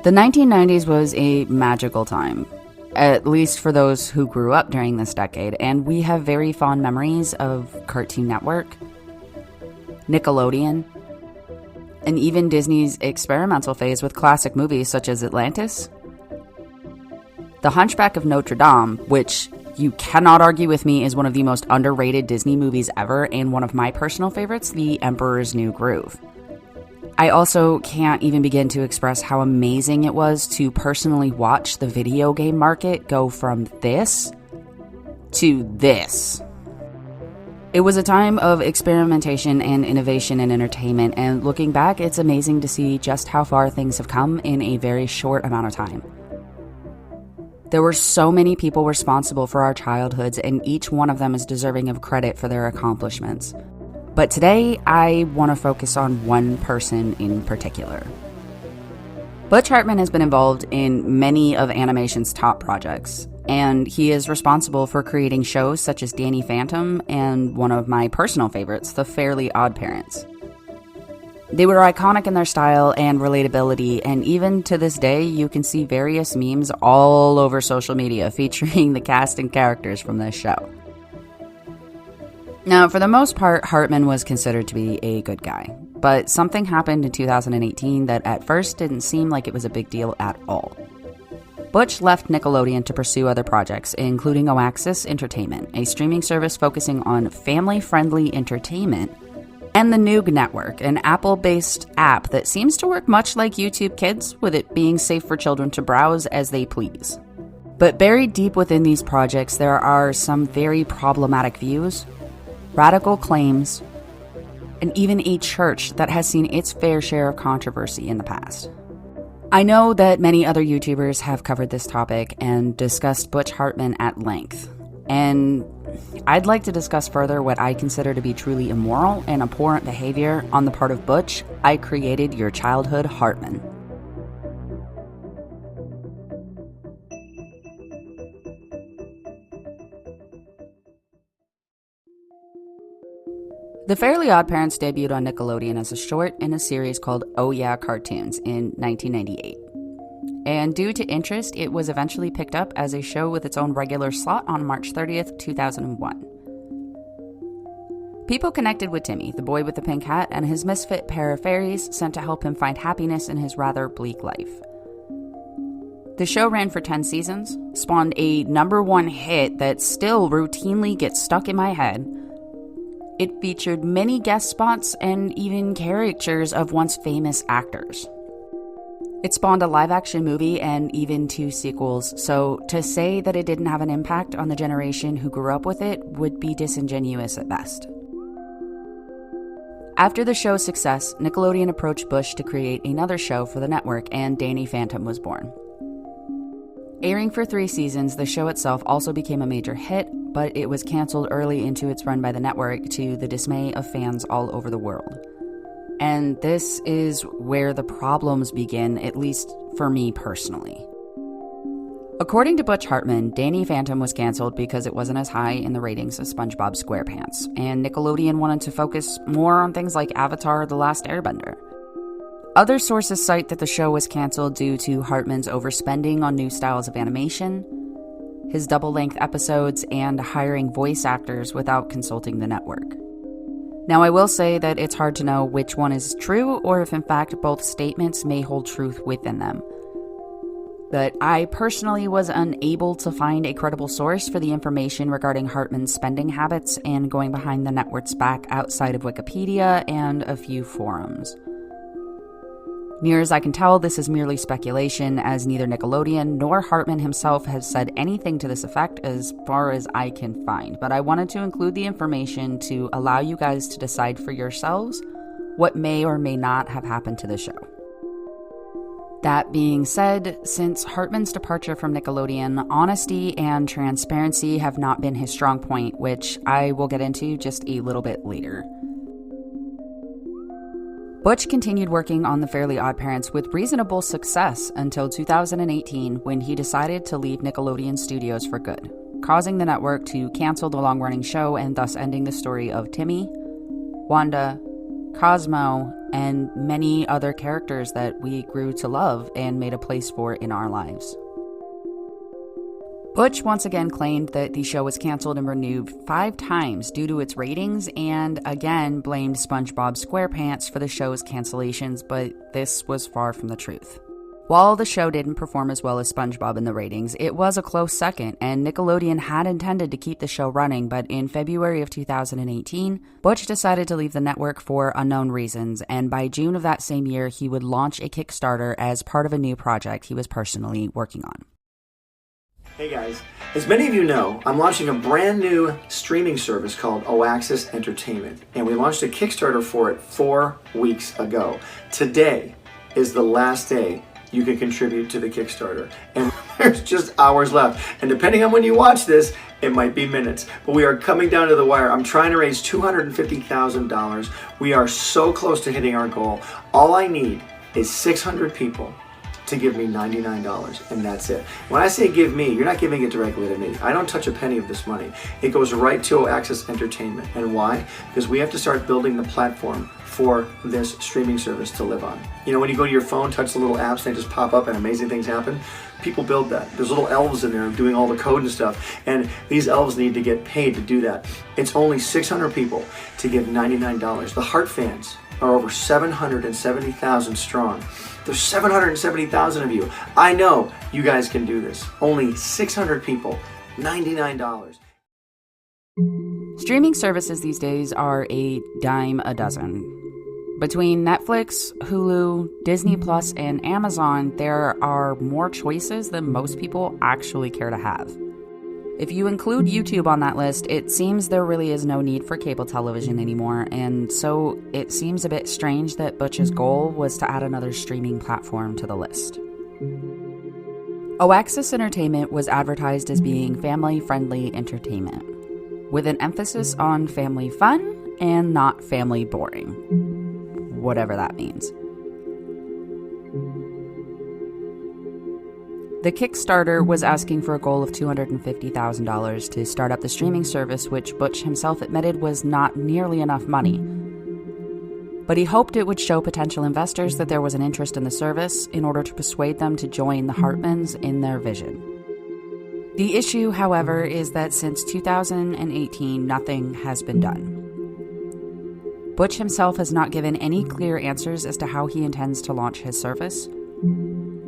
The 1990s was a magical time, at least for those who grew up during this decade, and we have very fond memories of Cartoon Network, Nickelodeon, and even Disney's experimental phase with classic movies such as Atlantis, The Hunchback of Notre Dame, which you cannot argue with me is one of the most underrated Disney movies ever, and one of my personal favorites, The Emperor's New Groove. I also can't even begin to express how amazing it was to personally watch the video game market go from this to this. It was a time of experimentation and innovation in entertainment, and looking back, it's amazing to see just how far things have come in a very short amount of time. There were so many people responsible for our childhoods, and each one of them is deserving of credit for their accomplishments. But today, I want to focus on one person in particular. Butch Hartman has been involved in many of animation's top projects, and he is responsible for creating shows such as Danny Phantom and one of my personal favorites, The Fairly OddParents. They were iconic in their style and relatability, and even to this day, you can see various memes all over social media featuring the cast and characters from this show. Now, for the most part, Hartman was considered to be a good guy, but something happened in 2018 that at first didn't seem like it was a big deal at all. Butch left Nickelodeon to pursue other projects, including Oaxis Entertainment, a streaming service focusing on family-friendly entertainment, and the Noog Network, an Apple-based app that seems to work much like YouTube Kids, with it being safe for children to browse as they please. But buried deep within these projects, there are some very problematic views, radical claims, and even a church that has seen its fair share of controversy in the past. I know that many other YouTubers have covered this topic and discussed Butch Hartman at length, and I'd like to discuss further what I consider to be truly immoral and abhorrent behavior on the part of Butch, I created your childhood Hartman. The Fairly OddParents debuted on Nickelodeon as a short in a series called Oh Yeah Cartoons in 1998. And due to interest, it was eventually picked up as a show with its own regular slot on March 30th, 2001. People connected with Timmy, the boy with the pink hat, and his misfit pair of fairies sent to help him find happiness in his rather bleak life. The show ran for 10 seasons, spawned a #1 hit that still routinely gets stuck in my head. It featured many guest spots and even caricatures of once famous actors. It spawned a live-action movie and even 2 sequels, so to say that it didn't have an impact on the generation who grew up with it would be disingenuous at best. After the show's success, Nickelodeon approached Butch to create another show for the network, and Danny Phantom was born. Airing for 3 seasons, the show itself also became a major hit, but it was canceled early into its run by the network to the dismay of fans all over the world. And this is where the problems begin, at least for me personally. According to Butch Hartman, Danny Phantom was canceled because it wasn't as high in the ratings as SpongeBob SquarePants, and Nickelodeon wanted to focus more on things like Avatar: The Last Airbender. Other sources cite that the show was canceled due to Hartman's overspending on new styles of animation, his double-length episodes, and hiring voice actors without consulting the network. Now, I will say that it's hard to know which one is true, or if in fact both statements may hold truth within them. But I personally was unable to find a credible source for the information regarding Hartman's spending habits and going behind the network's back outside of Wikipedia and a few forums. Near as I can tell, this is merely speculation, as neither Nickelodeon nor Hartman himself has said anything to this effect as far as I can find, but I wanted to include the information to allow you guys to decide for yourselves what may or may not have happened to the show. That being said, since Hartman's departure from Nickelodeon, honesty and transparency have not been his strong point, which I will get into just a little bit later. Butch continued working on The Fairly OddParents with reasonable success until 2018, when he decided to leave Nickelodeon Studios for good, causing the network to cancel the long-running show and thus ending the story of Timmy, Wanda, Cosmo, and many other characters that we grew to love and made a place for in our lives. Butch once again claimed that the show was canceled and renewed 5 times due to its ratings, and again blamed SpongeBob SquarePants for the show's cancellations, but this was far from the truth. While the show didn't perform as well as SpongeBob in the ratings, it was a close second, and Nickelodeon had intended to keep the show running, but in February of 2018, Butch decided to leave the network for unknown reasons, and by June of that same year, he would launch a Kickstarter as part of a new project he was personally working on. Hey guys, as many of you know, I'm launching a brand new streaming service called Oaxis Entertainment, and we launched a Kickstarter for it 4 weeks ago. Today is the last day you can contribute to the Kickstarter, and there's just hours left, and depending on when you watch this, it might be minutes, but we are coming down to the wire. I'm trying to raise $250,000. We are so close to hitting our goal. All I need is 600 people to give me $99, and that's it. When I say give me, you're not giving it directly to me. I don't touch a penny of this money. It goes right to Oaxis Entertainment. And why? Because we have to start building the platform for this streaming service to live on. You know, when you go to your phone, touch the little apps, and they just pop up and amazing things happen? People build that. There's little elves in there doing all the code and stuff, and these elves need to get paid to do that. It's only 600 people to give $99. The Hart fans are over 770,000 strong. There's 770,000 of you. I know you guys can do this. Only 600 people, $99. Streaming services these days are a dime a dozen. Between Netflix, Hulu, Disney Plus, and Amazon, there are more choices than most people actually care to have. If you include YouTube on that list, it seems there really is no need for cable television anymore, and so it seems a bit strange that Butch's goal was to add another streaming platform to the list. Oaxis Entertainment was advertised as being family-friendly entertainment, with an emphasis on family fun and not family boring, whatever that means. The Kickstarter was asking for a goal of $250,000 to start up the streaming service, which Butch himself admitted was not nearly enough money. But he hoped it would show potential investors that there was an interest in the service in order to persuade them to join the Hartmans in their vision. The issue, however, is that since 2018, nothing has been done. Butch himself has not given any clear answers as to how he intends to launch his service,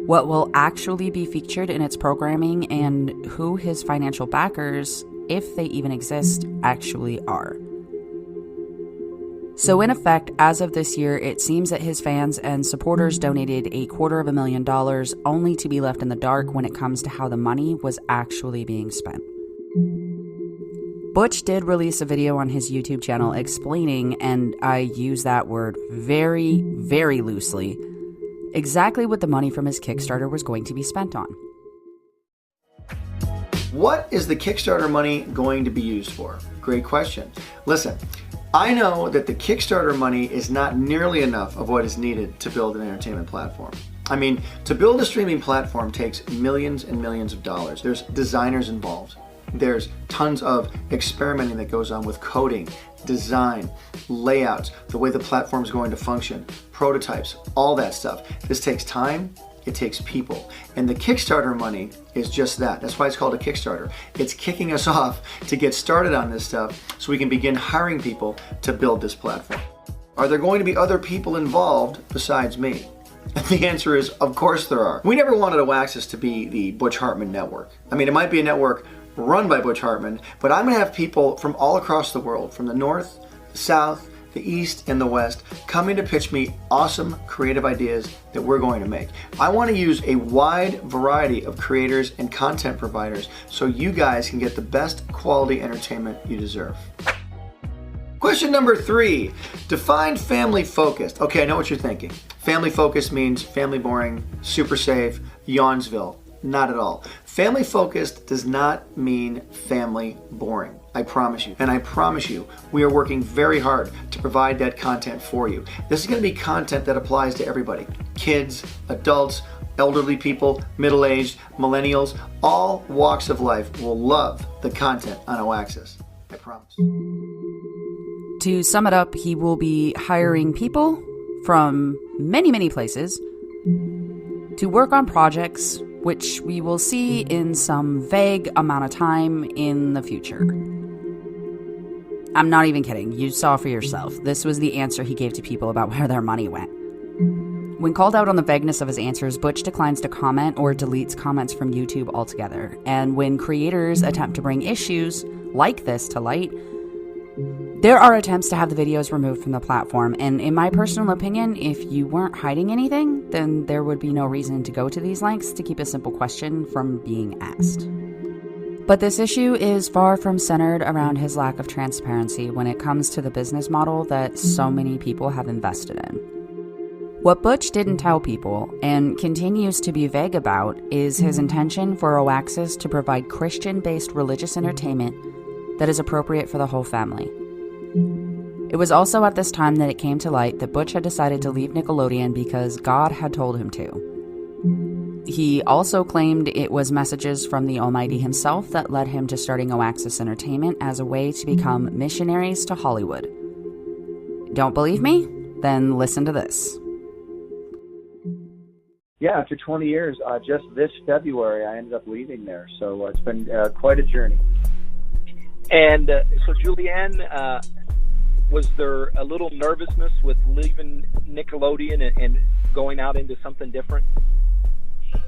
what will actually be featured in its programming, and who his financial backers, if they even exist, actually are. So in effect, as of this year, it seems that his fans and supporters donated $250,000 only to be left in the dark when it comes to how the money was actually being spent. Butch did release a video on his YouTube channel explaining, and I use that word very, very loosely, exactly what the money from his Kickstarter was going to be spent on. What is the Kickstarter money going to be used for? Great question. Listen, I know that the Kickstarter money is not nearly enough of what is needed to build an entertainment platform. I mean, to build a streaming platform takes millions and millions of dollars. There's designers involved. There's tons of experimenting that goes on with coding, design, layouts, the way the platform is going to function, prototypes, all that stuff. This takes time, it takes people. And the Kickstarter money is just that. That's why it's called a Kickstarter. It's kicking us off to get started on this stuff so we can begin hiring people to build this platform. Are there going to be other people involved besides me? And the answer is, of course there are. We never wanted Oaxis to be the Butch Hartman network. I mean, it might be a network run by Butch Hartman, but I'm going to have people from all across the world, from the north, the south, the east, and the west, coming to pitch me awesome creative ideas that we're going to make. I want to use a wide variety of creators and content providers so you guys can get the best quality entertainment you deserve. Question number 3, define family focused. Okay, I know what you're thinking. Family focused means family boring, super safe, Yawnsville. Not at all. Family focused does not mean family boring. I promise you. And I promise you, we are working very hard to provide that content for you. This is going to be content that applies to everybody. Kids, adults, elderly people, middle-aged, millennials, all walks of life will love the content on Oaxis. I promise. To sum it up, he will be hiring people from many, many places to work on projects which we will see in some vague amount of time in the future. I'm not even kidding. You saw for yourself. This was the answer he gave to people about where their money went. When called out on the vagueness of his answers, Butch declines to comment or deletes comments from YouTube altogether. And when creators attempt to bring issues like this to light, there are attempts to have the videos removed from the platform. And in my personal opinion, if you weren't hiding anything, then there would be no reason to go to these lengths to keep a simple question from being asked. But this issue is far from centered around his lack of transparency when it comes to the business model that so many people have invested in. What Butch didn't tell people, and continues to be vague about, is his intention for Oaxis to provide Christian-based religious entertainment that is appropriate for the whole family. It was also at this time that it came to light that Butch had decided to leave Nickelodeon because God had told him to. He also claimed it was messages from the Almighty himself that led him to starting Oaxis Entertainment as a way to become missionaries to Hollywood. Don't believe me? Then listen to this. Yeah, after 20 years, just this February, I ended up leaving there. So it's been quite a journey. And so, Julianne, was there a little nervousness with leaving Nickelodeon and going out into something different?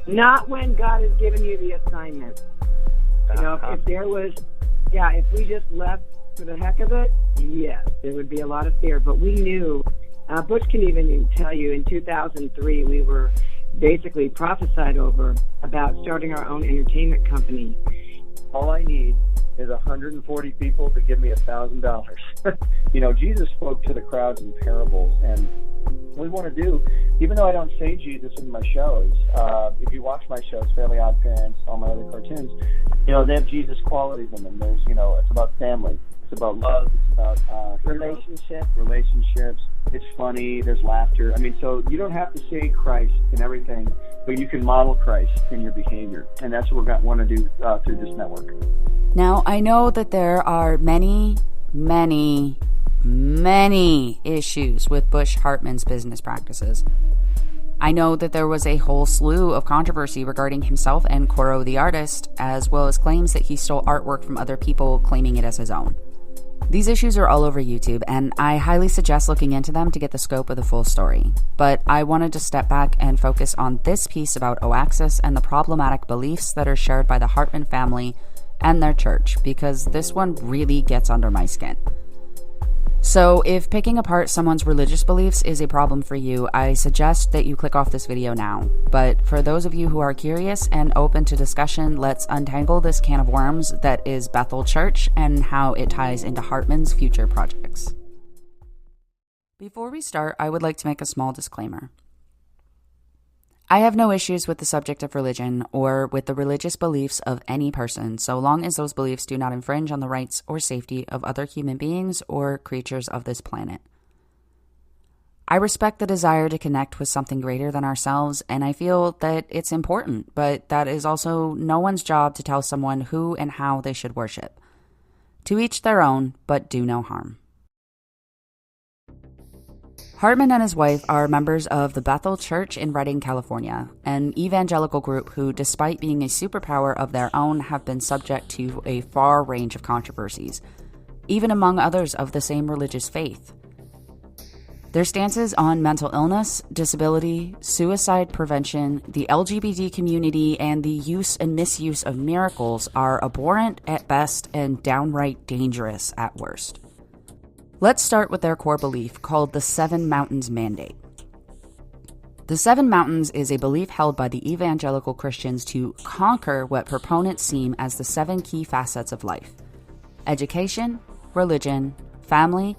Not when God has given you the assignment. You know, if there was, if we just left for the heck of it, yes, there would be a lot of fear. But we knew, Butch can even tell you, in 2003, we were basically prophesied over about starting our own entertainment company. All I need is 140 people to give me $1,000. You know, Jesus spoke to the crowds in parables, and what we want to do, even though I don't say Jesus in my shows, if you watch my shows, Fairly Odd Parents, all my other cartoons, you know, they have Jesus qualities in them. There's, you know, it's about family, it's about love, it's about relationships. It's funny, there's laughter. I mean, so you don't have to say Christ in everything, but you can model Christ in your behavior, and that's what we want to do through this network. Now, I know that there are many issues with Butch Hartman's business practices. I know that there was a whole slew of controversy regarding himself and Coro the artist, as well as claims that he stole artwork from other people, claiming it as his own. These issues are all over YouTube, and I highly suggest looking into them to get the scope of the full story. But I wanted to step back and focus on this piece about Oaxis and the problematic beliefs that are shared by the Hartman family and their church, because this one really gets under my skin. So if picking apart someone's religious beliefs is a problem for you, I suggest that you click off this video now. But for those of you who are curious and open to discussion, let's untangle this can of worms that is Bethel Church and how it ties into Hartman's future projects. Before we start, I would like to make a small disclaimer. I have no issues with the subject of religion or with the religious beliefs of any person, so long as those beliefs do not infringe on the rights or safety of other human beings or creatures of this planet. I respect the desire to connect with something greater than ourselves, and I feel that it's important, but that is also no one's job to tell someone who and how they should worship. To each their own, but do no harm. Hartman and his wife are members of the Bethel Church in Redding, California, an evangelical group who, despite being a superpower of their own, have been subject to a far range of controversies, even among others of the same religious faith. Their stances on mental illness, disability, suicide prevention, the LGBT community, and the use and misuse of miracles are abhorrent at best and downright dangerous at worst. Let's start with their core belief, called the Seven Mountains Mandate. The Seven Mountains is a belief held by the evangelical Christians to conquer what proponents seem as the seven key facets of life: education, religion, family,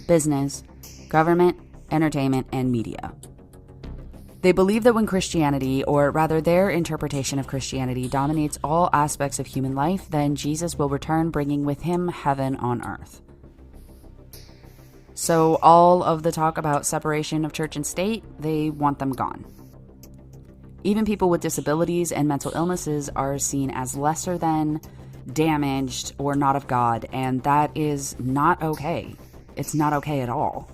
business, government, entertainment, and media. They believe that when Christianity, or rather their interpretation of Christianity, dominates all aspects of human life, then Jesus will return, bringing with him heaven on earth. So all of the talk about separation of church and state, they want them gone. Even people with disabilities and mental illnesses are seen as lesser than, damaged, or not of God, and that is not okay. It's not okay at all.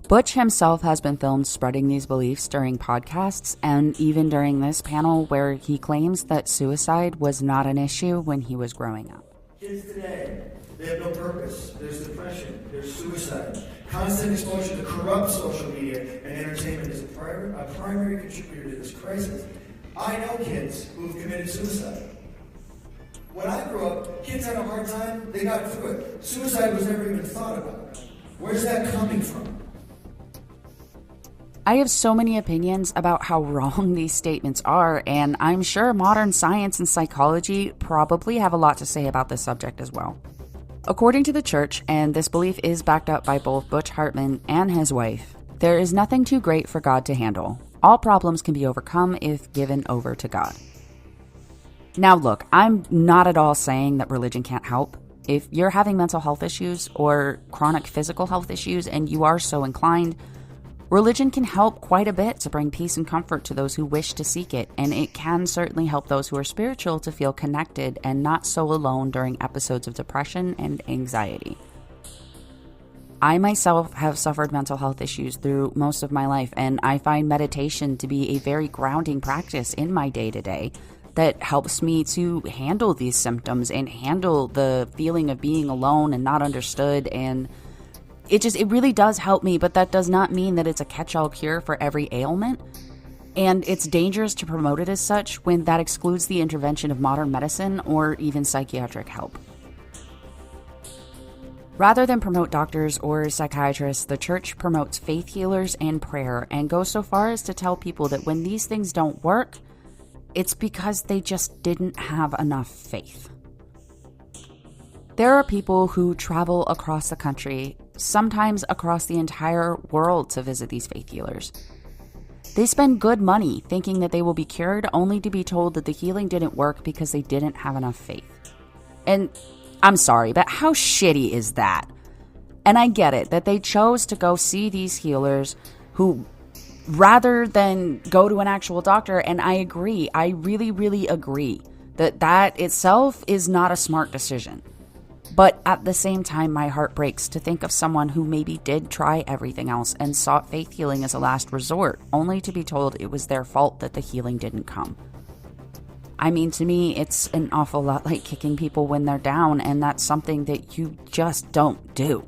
Butch himself has been filmed spreading these beliefs during podcasts and even during this panel where he claims that suicide was not an issue when he was growing up. Kids today, they have no purpose. There's depression. There's suicide. Constant exposure to corrupt social media and entertainment is a primary contributor to this crisis. I know kids who've committed suicide. When I grew up, kids had a hard time. They got through it. Suicide was never even thought about. Where's that coming from? I have so many opinions about how wrong these statements are, and I'm sure modern science and psychology probably have a lot to say about this subject as well. According to the church, and this belief is backed up by both Butch Hartman and his wife, there is nothing too great for God to handle. All problems can be overcome if given over to God. Now look, I'm not at all saying that religion can't help. If you're having mental health issues or chronic physical health issues and you are so inclined, religion can help quite a bit to bring peace and comfort to those who wish to seek it, and it can certainly help those who are spiritual to feel connected and not so alone during episodes of depression and anxiety. I myself have suffered mental health issues through most of my life, and I find meditation to be a very grounding practice in my day-to-day that helps me to handle these symptoms and handle the feeling of being alone and not understood, and it really does help me, but that does not mean that it's a catch-all cure for every ailment. And it's dangerous to promote it as such when that excludes the intervention of modern medicine or even psychiatric help. Rather than promote doctors or psychiatrists, the church promotes faith healers and prayer and goes so far as to tell people that when these things don't work, it's because they just didn't have enough faith. There are people who travel across the country, sometimes across the entire world, to visit these faith healers. They spend good money thinking that they will be cured, only to be told that the healing didn't work because they didn't have enough faith. And I'm sorry, but how shitty is that? And I get it, that they chose to go see these healers who, rather than go to an actual doctor, and I agree, I really, really agree, that itself is not a smart decision. But at the same time, my heart breaks to think of someone who maybe did try everything else and sought faith healing as a last resort, only to be told it was their fault that the healing didn't come. I mean, to me, it's an awful lot like kicking people when they're down, and that's something that you just don't do.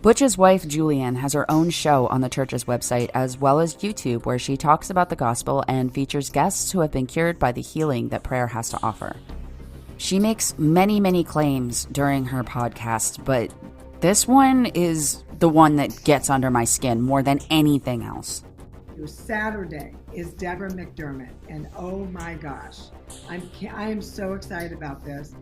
Butch's wife, Julianne, has her own show on the church's website as well as YouTube, where she talks about the gospel and features guests who have been cured by the healing that prayer has to offer. She makes many, many claims during her podcast, but this one is the one that gets under my skin more than anything else. Saturday is Deborah McDermott, and oh my gosh, I am so excited about this.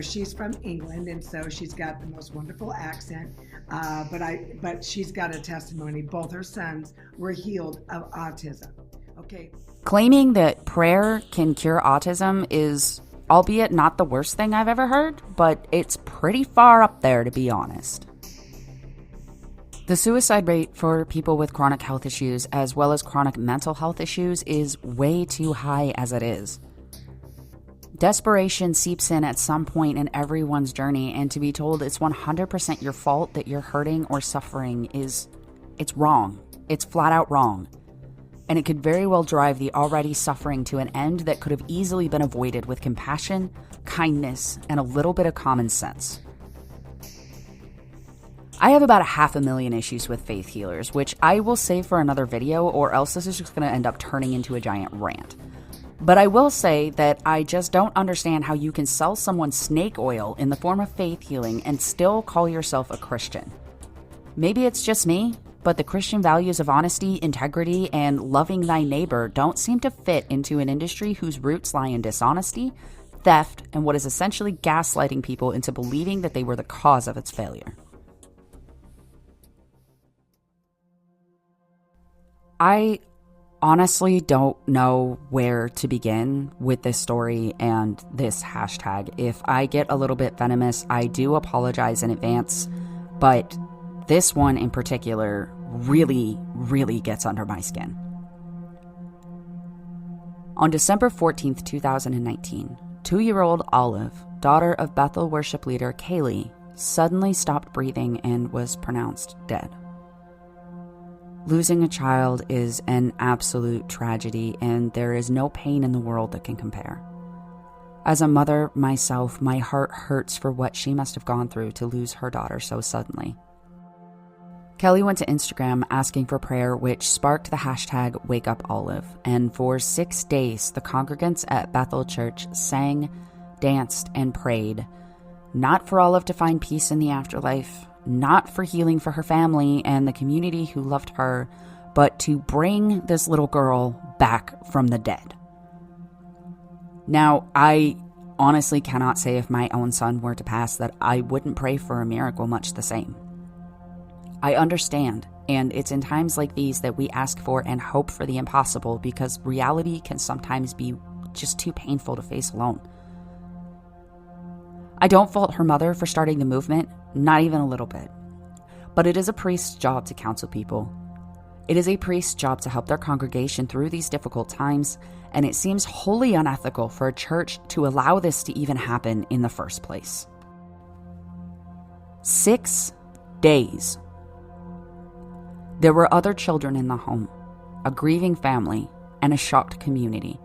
She's from England, and so she's got the most wonderful accent. But she's got a testimony. Both her sons were healed of autism. Okay. Claiming that prayer can cure autism is, albeit not the worst thing I've ever heard, but it's pretty far up there, to be honest. The suicide rate for people with chronic health issues as well as chronic mental health issues is way too high as it is. Desperation seeps in at some point in everyone's journey, and to be told it's 100% your fault that you're hurting or suffering it's wrong. It's flat out wrong. And it could very well drive the already suffering to an end that could have easily been avoided with compassion, kindness, and a little bit of common sense. I have about 500,000 issues with faith healers, which I will save for another video, or else this is just going to end up turning into a giant rant. But I will say that I just don't understand how you can sell someone snake oil in the form of faith healing and still call yourself a Christian. Maybe it's just me, but the Christian values of honesty, integrity, and loving thy neighbor don't seem to fit into an industry whose roots lie in dishonesty, theft, and what is essentially gaslighting people into believing that they were the cause of its failure. I honestly don't know where to begin with this story and this hashtag. If I get a little bit venomous, I do apologize in advance, but this one in particular really, really gets under my skin. On December 14th, 2019, 2-year-old Olive, daughter of Bethel worship leader Kaylee, suddenly stopped breathing and was pronounced dead. Losing a child is an absolute tragedy, and there is no pain in the world that can compare. As a mother myself, my heart hurts for what she must have gone through to lose her daughter so suddenly. Kelly went to Instagram asking for prayer, which sparked the hashtag #WakeUpOlive, and for 6 days, the congregants at Bethel Church sang, danced, and prayed, not for Olive to find peace in the afterlife, not for healing for her family and the community who loved her, but to bring this little girl back from the dead. Now, I honestly cannot say if my own son were to pass that I wouldn't pray for a miracle much the same. I understand, and it's in times like these that we ask for and hope for the impossible, because reality can sometimes be just too painful to face alone. I don't fault her mother for starting the movement, not even a little bit. But it is a priest's job to counsel people. It is a priest's job to help their congregation through these difficult times, and it seems wholly unethical for a church to allow this to even happen in the first place. 6 days. There were other children in the home, a grieving family, and a shocked community.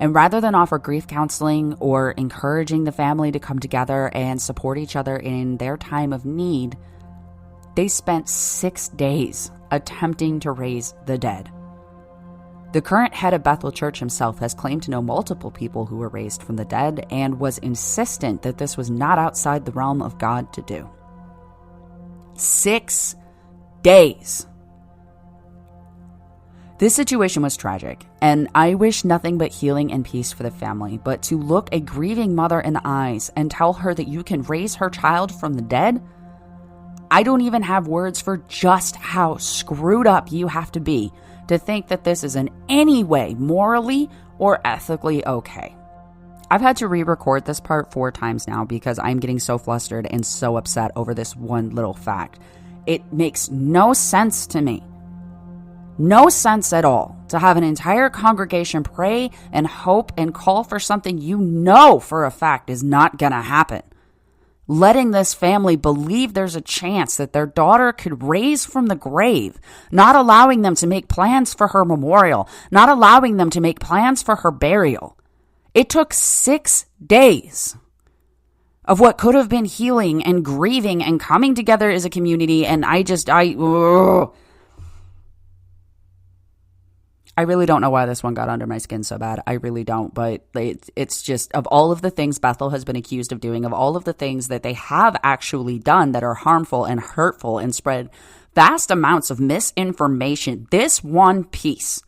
And rather than offer grief counseling or encouraging the family to come together and support each other in their time of need, they spent 6 days attempting to raise the dead. The current head of Bethel Church himself has claimed to know multiple people who were raised from the dead and was insistent that this was not outside the realm of God to do. 6 days. This situation was tragic, and I wish nothing but healing and peace for the family, but to look a grieving mother in the eyes and tell her that you can raise her child from the dead? I don't even have words for just how screwed up you have to be to think that this is in any way morally or ethically okay. I've had to re-record this part 4 times now because I'm getting so flustered and so upset over this one little fact. It makes no sense to me. No sense at all to have an entire congregation pray and hope and call for something you know for a fact is not going to happen. Letting this family believe there's a chance that their daughter could raise from the grave, not allowing them to make plans for her memorial, not allowing them to make plans for her burial. It took 6 days of what could have been healing and grieving and coming together as a community, and I really don't know why this one got under my skin so bad. I really don't. But it's just, of all of the things Bethel has been accused of doing, of all of the things that they have actually done that are harmful and hurtful and spread vast amounts of misinformation, this one piece,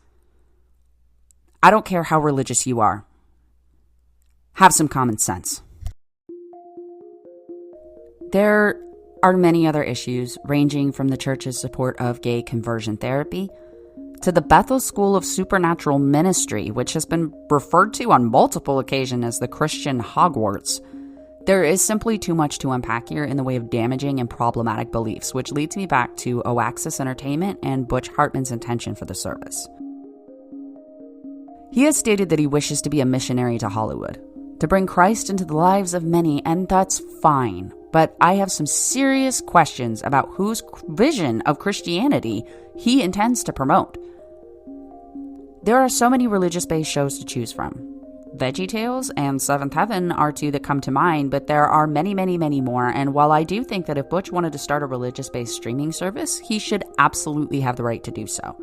I don't care how religious you are, have some common sense. There are many other issues, ranging from the church's support of gay conversion therapy to the Bethel School of Supernatural Ministry, which has been referred to on multiple occasions as the Christian Hogwarts. There is simply too much to unpack here in the way of damaging and problematic beliefs, which leads me back to Oaxis Entertainment and Butch Hartman's intention for the service. He has stated that he wishes to be a missionary to Hollywood, to bring Christ into the lives of many, and that's fine. But I have some serious questions about whose vision of Christianity he intends to promote. There are so many religious-based shows to choose from. VeggieTales and Seventh Heaven are 2 that come to mind, but there are many, many, many more. And while I do think that if Butch wanted to start a religious-based streaming service, he should absolutely have the right to do so.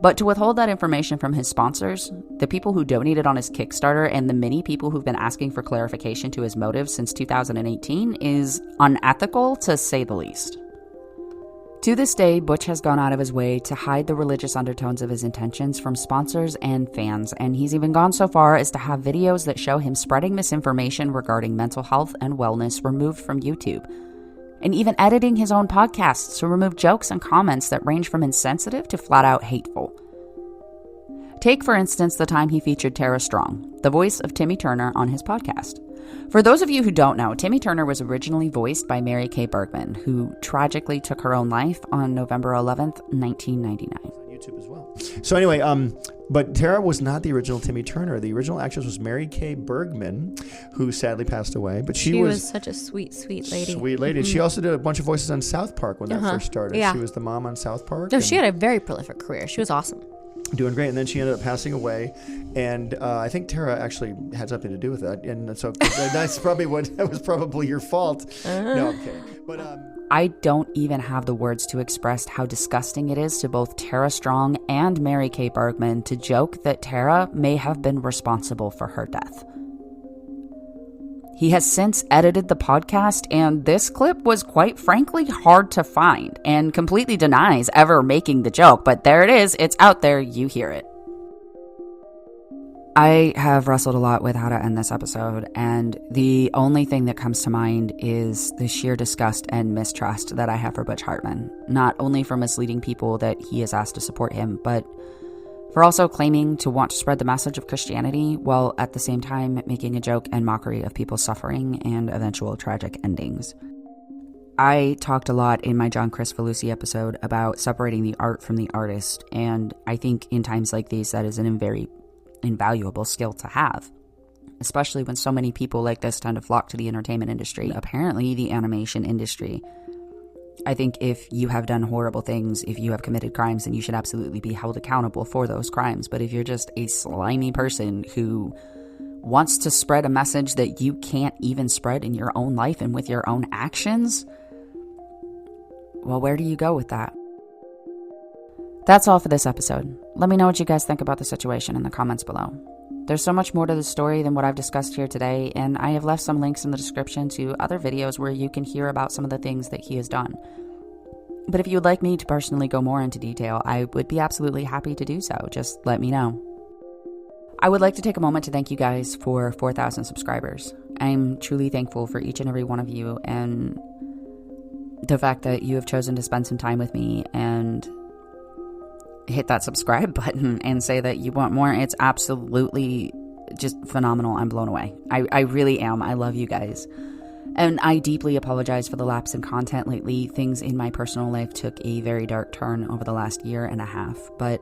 But to withhold that information from his sponsors, the people who donated on his Kickstarter, and the many people who've been asking for clarification to his motives since 2018 is unethical, to say the least. To this day, Butch has gone out of his way to hide the religious undertones of his intentions from sponsors and fans, and he's even gone so far as to have videos that show him spreading misinformation regarding mental health and wellness removed from YouTube, and even editing his own podcasts to remove jokes and comments that range from insensitive to flat-out hateful. Take, for instance, the time he featured Tara Strong, the voice of Timmy Turner, on his podcast. For those of you who don't know, Timmy Turner was originally voiced by Mary Kay Bergman, who tragically took her own life on November 11th, 1999. On YouTube as well. So anyway, but Tara was not the original Timmy Turner. The original actress was Mary Kay Bergman, who sadly passed away. But she was such a sweet lady. Sweet lady. Mm-hmm. She also did a bunch of voices on South Park when that first started. Yeah. She was the mom on South Park. No, she had a very prolific career. She was awesome. Doing great, and then she ended up passing away, and I think Tara actually had something to do with that, and so that was probably your fault. No, I'm kidding. But I don't even have the words to express how disgusting it is to both Tara Strong and Mary Kay Bergman to joke that Tara may have been responsible for her death. He has since edited the podcast, and this clip was quite frankly hard to find and completely denies ever making the joke, but there it is. It's out there. You hear it. I have wrestled a lot with how to end this episode, and the only thing that comes to mind is the sheer disgust and mistrust that I have for Butch Hartman, not only for misleading people that he has asked to support him, but for also claiming to want to spread the message of Christianity while at the same time making a joke and mockery of people's suffering and eventual tragic endings. I talked a lot in my John Chris Felucci episode about separating the art from the artist, and I think in times like these that is a very invaluable skill to have, especially when so many people like this tend to flock to the entertainment industry, apparently the animation industry. I think if you have done horrible things, if you have committed crimes, then you should absolutely be held accountable for those crimes. But if you're just a slimy person who wants to spread a message that you can't even spread in your own life and with your own actions, well, where do you go with that? That's all for this episode. Let me know what you guys think about the situation in the comments below. There's so much more to the story than what I've discussed here today, and I have left some links in the description to other videos where you can hear about some of the things that he has done. But if you would like me to personally go more into detail, I would be absolutely happy to do so. Just let me know. I would like to take a moment to thank you guys for 4,000 subscribers. I'm truly thankful for each and every one of you, and the fact that you have chosen to spend some time with me and hit that subscribe button and say that you want more. It's absolutely just phenomenal. I'm blown away. I really am. I love you guys. And I deeply apologize for the lapse in content lately. Things in my personal life took a very dark turn over the last year and a half, but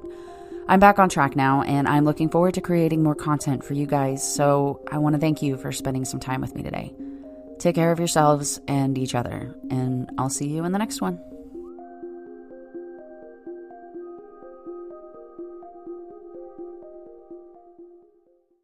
I'm back on track now, and I'm looking forward to creating more content for you guys. So I want to thank you for spending some time with me today. Take care of yourselves and each other, and I'll see you in the next one.